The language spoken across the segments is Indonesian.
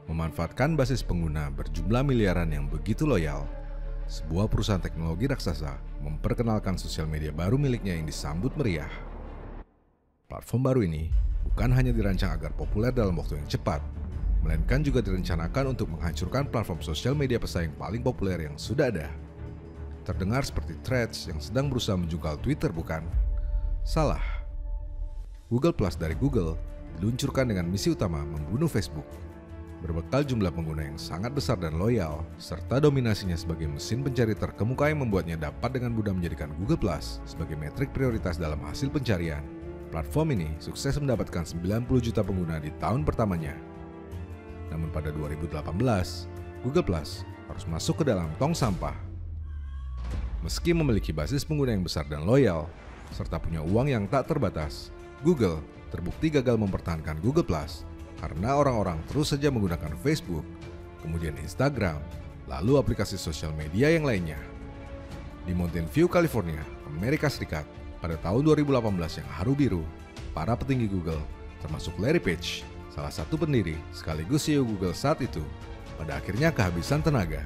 Memanfaatkan basis pengguna berjumlah miliaran yang begitu loyal, sebuah perusahaan teknologi raksasa memperkenalkan sosial media baru miliknya yang disambut meriah. Platform baru ini bukan hanya dirancang agar populer dalam waktu yang cepat, melainkan juga direncanakan untuk menghancurkan platform sosial media pesaing paling populer yang sudah ada. Terdengar seperti Threads yang sedang berusaha menjungkal Twitter, bukan? Salah. Google Plus dari Google diluncurkan dengan misi utama membunuh Facebook. Berbekal jumlah pengguna yang sangat besar dan loyal, serta dominasinya sebagai mesin pencari terkemuka yang membuatnya dapat dengan mudah menjadikan Google Plus sebagai metrik prioritas dalam hasil pencarian. Platform ini sukses mendapatkan 90 juta pengguna di tahun pertamanya. Namun pada 2018, Google Plus harus masuk ke dalam tong sampah. Meski memiliki basis pengguna yang besar dan loyal, serta punya uang yang tak terbatas, Google terbukti gagal mempertahankan Google Plus karena orang-orang terus saja menggunakan Facebook, kemudian Instagram, lalu aplikasi sosial media yang lainnya. Di Mountain View, California, Amerika Serikat, pada tahun 2018 yang haru biru, para petinggi Google, termasuk Larry Page, salah satu pendiri sekaligus CEO Google saat itu, pada akhirnya kehabisan tenaga.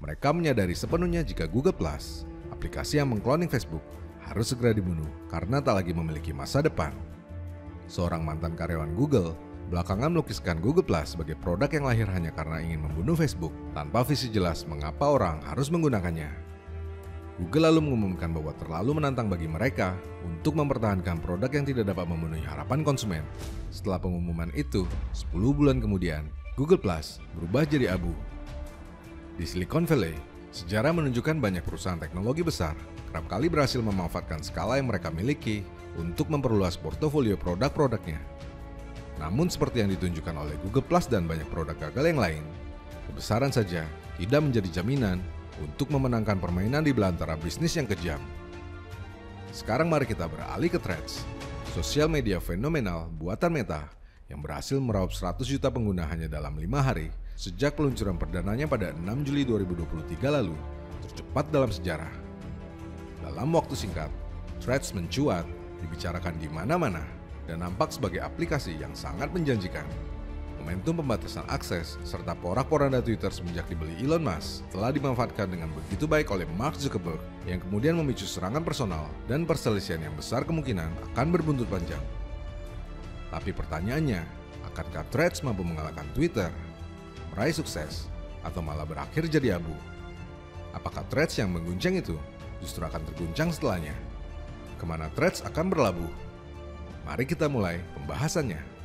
Mereka menyadari sepenuhnya jika Google Plus, aplikasi yang mengkloning Facebook, harus segera dibunuh karena tak lagi memiliki masa depan. Seorang mantan karyawan Google belakangan melukiskan Google Plus sebagai produk yang lahir hanya karena ingin membunuh Facebook tanpa visi jelas mengapa orang harus menggunakannya. Google lalu mengumumkan bahwa terlalu menantang bagi mereka untuk mempertahankan produk yang tidak dapat memenuhi harapan konsumen. Setelah pengumuman itu, 10 bulan kemudian, Google Plus berubah jadi abu. Di Silicon Valley, sejarah menunjukkan banyak perusahaan teknologi besar kerap kali berhasil memanfaatkan skala yang mereka miliki untuk memperluas portofolio produk-produknya. Namun seperti yang ditunjukkan oleh Google Plus dan banyak produk gagal yang lain, kebesaran saja tidak menjadi jaminan untuk memenangkan permainan di belantara bisnis yang kejam. Sekarang mari kita beralih ke Threads, sosial media fenomenal buatan Meta yang berhasil meraup 100 juta pengguna hanya dalam 5 hari sejak peluncuran perdananya pada 6 Juli 2023 lalu, tercepat dalam sejarah. Dalam waktu singkat, Threads mencuat, dibicarakan di mana-mana, dan nampak sebagai aplikasi yang sangat menjanjikan. Momentum pembatasan akses serta porak-poranda Twitter semenjak dibeli Elon Musk telah dimanfaatkan dengan begitu baik oleh Mark Zuckerberg yang kemudian memicu serangan personal dan perselisihan yang besar kemungkinan akan berbuntut panjang. Tapi pertanyaannya, akankah Threads mampu mengalahkan Twitter, meraih sukses, atau malah berakhir jadi abu? Apakah Threads yang mengguncang itu justru akan terguncang setelahnya? Kemana Threads akan berlabuh? Mari kita mulai pembahasannya.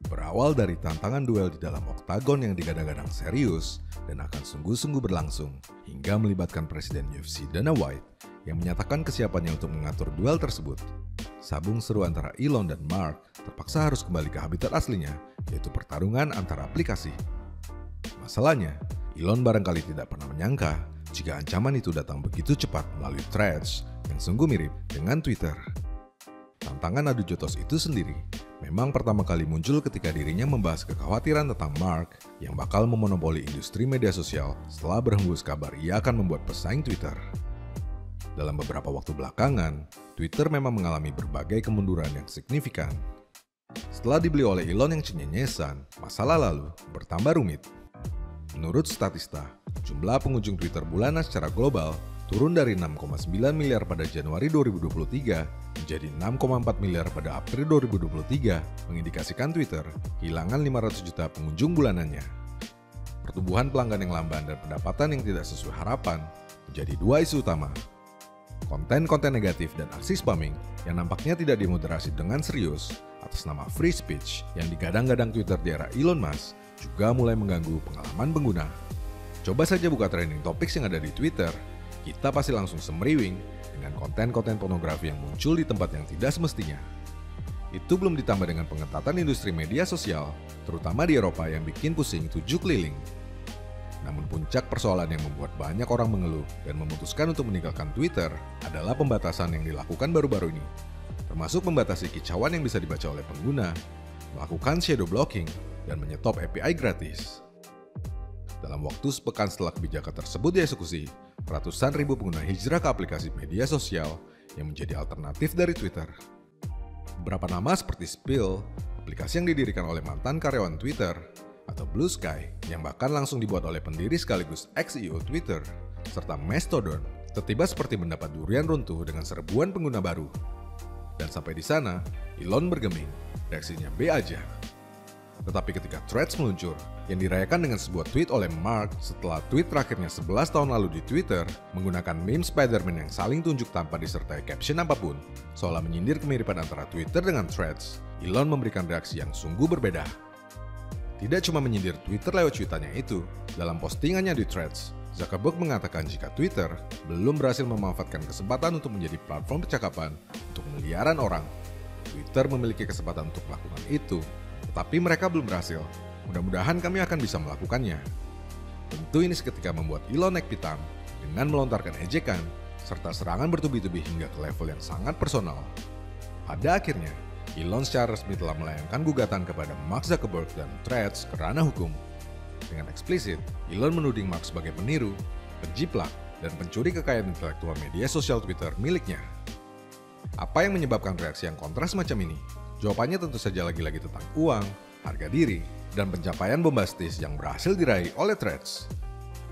Berawal dari tantangan duel di dalam oktagon yang digadang-gadang serius dan akan sungguh-sungguh berlangsung, hingga melibatkan Presiden UFC Dana White yang menyatakan kesiapannya untuk mengatur duel tersebut. Sabung seru antara Elon dan Mark terpaksa harus kembali ke habitat aslinya, yaitu pertarungan antara aplikasi. Masalahnya, Elon barangkali tidak pernah menyangka jika ancaman itu datang begitu cepat melalui Threads yang sungguh mirip dengan Twitter. Tantangan adu jotos itu sendiri memang pertama kali muncul ketika dirinya membahas kekhawatiran tentang Mark yang bakal memonopoli industri media sosial setelah berhembus kabar ia akan membuat pesaing Twitter. Dalam beberapa waktu belakangan, Twitter memang mengalami berbagai kemunduran yang signifikan. Setelah dibeli oleh Elon yang cenyenyesan, masalah lalu bertambah rumit. Menurut Statista, jumlah pengunjung Twitter bulanan secara global turun dari 6,9 miliar pada Januari 2023 menjadi 6,4 miliar pada April 2023, mengindikasikan Twitter kehilangan 500 juta pengunjung bulanannya. Pertumbuhan pelanggan yang lamban dan pendapatan yang tidak sesuai harapan menjadi dua isu utama. Konten-konten negatif dan aksi spamming yang nampaknya tidak dimoderasi dengan serius atas nama free speech yang digadang-gadang Twitter di era Elon Musk juga mulai mengganggu pengalaman pengguna. Coba saja buka trending topics yang ada di Twitter, kita pasti langsung semriwing dengan konten-konten pornografi yang muncul di tempat yang tidak semestinya. Itu belum ditambah dengan pengetatan industri media sosial, terutama di Eropa yang bikin pusing 7 keliling. Namun puncak persoalan yang membuat banyak orang mengeluh dan memutuskan untuk meninggalkan Twitter adalah pembatasan yang dilakukan baru-baru ini. termasuk membatasi kicauan yang bisa dibaca oleh pengguna, melakukan shadow blocking, dan menyetop API gratis. Dalam waktu sepekan setelah kebijakan tersebut dieksekusi, ratusan ribu pengguna hijrah ke aplikasi media sosial yang menjadi alternatif dari Twitter. Beberapa nama seperti Spill, aplikasi yang didirikan oleh mantan karyawan Twitter, atau Blue Sky yang bahkan langsung dibuat oleh pendiri sekaligus ex-CEO Twitter, serta Mastodon, tiba-tiba seperti mendapat durian runtuh dengan serbuan pengguna baru. Dan sampai di sana, Elon bergeming, reaksinya B aja. Tetapi ketika Threads meluncur, yang dirayakan dengan sebuah tweet oleh Mark setelah tweet terakhirnya 11 tahun lalu di Twitter, menggunakan meme Spider-Man yang saling tunjuk tanpa disertai caption apapun, seolah menyindir kemiripan antara Twitter dengan Threads, Elon memberikan reaksi yang sungguh berbeda. Tidak cuma menyindir Twitter lewat cuitannya itu, dalam postingannya di Threads, Zuckerberg mengatakan jika Twitter belum berhasil memanfaatkan kesempatan untuk menjadi platform percakapan untuk miliaran orang, Twitter memiliki kesempatan untuk melakukan itu, tetapi mereka belum berhasil. Mudah-mudahan kami akan bisa melakukannya. Tentu ini seketika membuat Elon naik pitam dengan melontarkan ejekan serta serangan bertubi-tubi hingga ke level yang sangat personal. Pada akhirnya, Elon secara resmi telah melayangkan gugatan kepada Mark Zuckerberg dan Threads ke ranah hukum. Dengan eksplisit, Elon menuding Mark sebagai peniru, penjiplak, dan pencuri kekayaan intelektual media sosial Twitter miliknya. Apa yang menyebabkan reaksi yang kontras macam ini? Jawabannya tentu saja lagi-lagi tentang uang, harga diri, dan pencapaian bombastis yang berhasil diraih oleh Threads.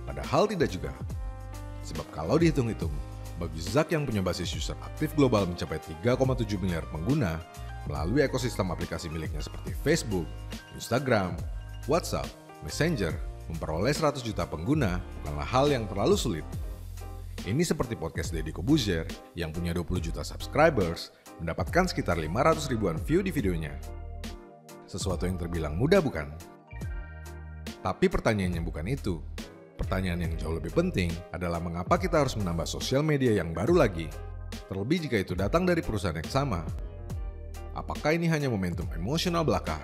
Padahal tidak juga. Sebab kalau dihitung-hitung, bagi Zuck yang punya basis user aktif global mencapai 3,7 miliar pengguna melalui ekosistem aplikasi miliknya seperti Facebook, Instagram, WhatsApp, Messenger, memperoleh 100 juta pengguna bukanlah hal yang terlalu sulit. Ini seperti podcast Deddy Corbuzier yang punya 20 juta subscribers mendapatkan sekitar 500 ribuan view di videonya. Sesuatu yang terbilang mudah bukan? Tapi pertanyaannya bukan itu. Pertanyaan yang jauh lebih penting adalah mengapa kita harus menambah sosial media yang baru lagi, terlebih jika itu datang dari perusahaan yang sama. Apakah ini hanya momentum emosional belaka?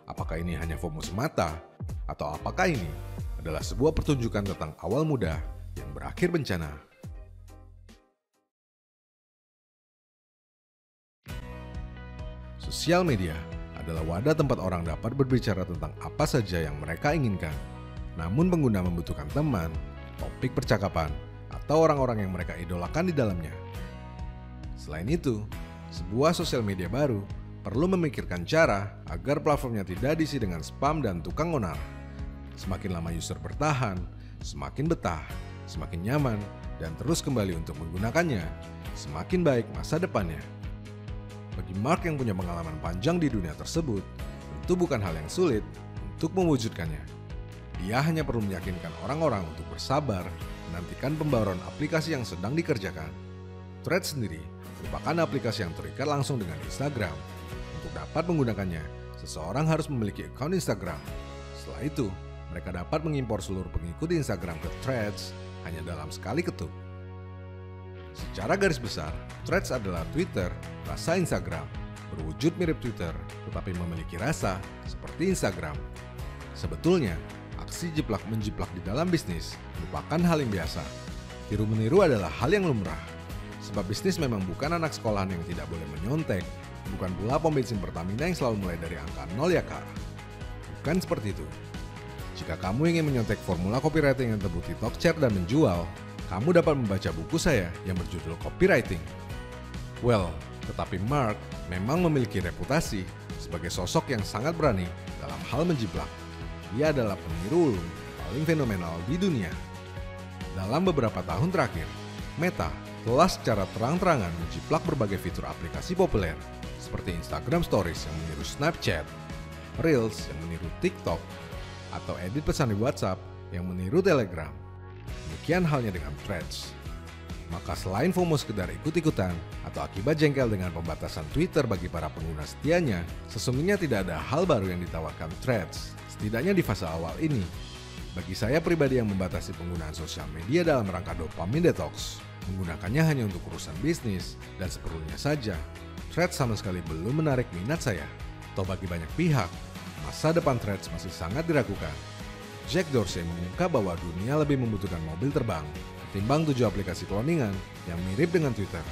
Apakah ini hanya FOMO semata? Atau apakah ini adalah sebuah pertunjukan tentang awal muda yang berakhir bencana? Sosial media adalah wadah tempat orang dapat berbicara tentang apa saja yang mereka inginkan. Namun pengguna membutuhkan teman, topik percakapan, atau orang-orang yang mereka idolakan di dalamnya. Selain itu, sebuah sosial media baru perlu memikirkan cara agar platformnya tidak diisi dengan spam dan tukang onar. Semakin lama user bertahan, semakin betah, semakin nyaman, dan terus kembali untuk menggunakannya, semakin baik masa depannya. Bagi Mark yang punya pengalaman panjang di dunia tersebut, tentu bukan hal yang sulit untuk mewujudkannya. Dia hanya perlu meyakinkan orang-orang untuk bersabar menantikan pembaruan aplikasi yang sedang dikerjakan. Threads sendiri merupakan aplikasi yang terikat langsung dengan Instagram. Untuk dapat menggunakannya, seseorang harus memiliki akun Instagram. Setelah itu, mereka dapat mengimpor seluruh pengikut Instagram ke Threads hanya dalam sekali ketuk. Secara garis besar, Threads adalah Twitter rasa Instagram, berwujud mirip Twitter tetapi memiliki rasa seperti Instagram. Sebetulnya, aksi jiplak-menjiplak di dalam bisnis merupakan hal yang biasa. Tiru-meniru adalah hal yang lumrah. Sebab bisnis memang bukan anak sekolahan yang tidak boleh menyontek, bukan pula pom bensin Pertamina yang selalu mulai dari angka 0 ya kak. Bukan seperti itu. Jika kamu ingin menyontek formula copywriting yang terbukti talk-share dan menjual, kamu dapat membaca buku saya yang berjudul Copywriting. Well, tetapi Mark memang memiliki reputasi sebagai sosok yang sangat berani dalam hal menjiplak. Dia adalah peniru ulung paling fenomenal di dunia. Dalam beberapa tahun terakhir, Meta telah secara terang-terangan menjiplak berbagai fitur aplikasi populer seperti Instagram Stories yang meniru Snapchat, Reels yang meniru TikTok, atau edit pesan di WhatsApp yang meniru Telegram. Demikian halnya dengan Threads. Maka selain FOMO sekedar ikut-ikutan atau akibat jengkel dengan pembatasan Twitter bagi para pengguna setianya, sesungguhnya tidak ada hal baru yang ditawarkan Threads, setidaknya di fase awal ini. Bagi saya pribadi yang membatasi penggunaan sosial media dalam rangka dopamine detox, menggunakannya hanya untuk urusan bisnis dan seperlunya saja, Threads sama sekali belum menarik minat saya. Atau bagi banyak pihak, masa depan Threads masih sangat diragukan. Jack Dorsey mengungkap bahwa dunia lebih membutuhkan mobil terbang ketimbang 7 aplikasi cloningan yang mirip dengan Twitter.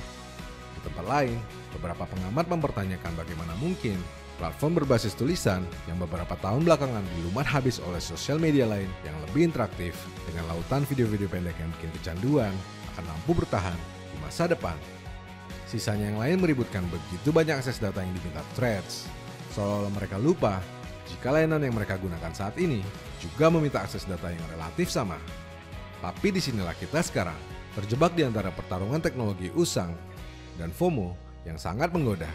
Di tempat lain, beberapa pengamat mempertanyakan bagaimana mungkin platform berbasis tulisan yang beberapa tahun belakangan dilumat habis oleh sosial media lain yang lebih interaktif dengan lautan video-video pendek yang bikin kecanduan akan mampu bertahan di masa depan. Sisanya yang lain meributkan begitu banyak akses data yang diminta Threads, seolah-olah mereka lupa jika layanan yang mereka gunakan saat ini juga meminta akses data yang relatif sama. Tapi disinilah kita sekarang, terjebak di antara pertarungan teknologi usang dan FOMO yang sangat menggoda.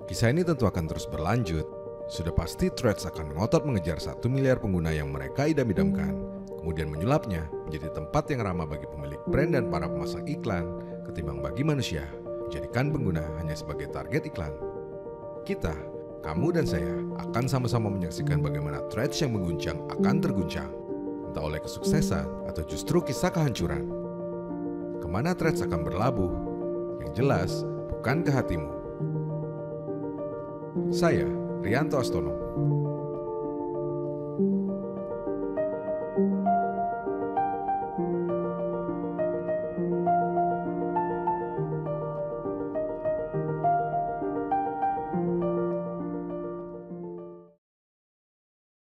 Kisah ini tentu akan terus berlanjut. Sudah pasti Threads akan ngotot mengejar 1 miliar pengguna yang mereka idam-idamkan, kemudian menyulapnya menjadi tempat yang ramah bagi pemilik brand dan para pemasang iklan, ketimbang bagi manusia, menjadikan pengguna hanya sebagai target iklan. Kita, kamu dan saya akan sama-sama menyaksikan bagaimana Threads yang mengguncang akan terguncang, entah oleh kesuksesan atau justru kisah kehancuran. Kemana Threads akan berlabuh? Yang jelas, bukan ke hatimu. Saya, Rianto Astono.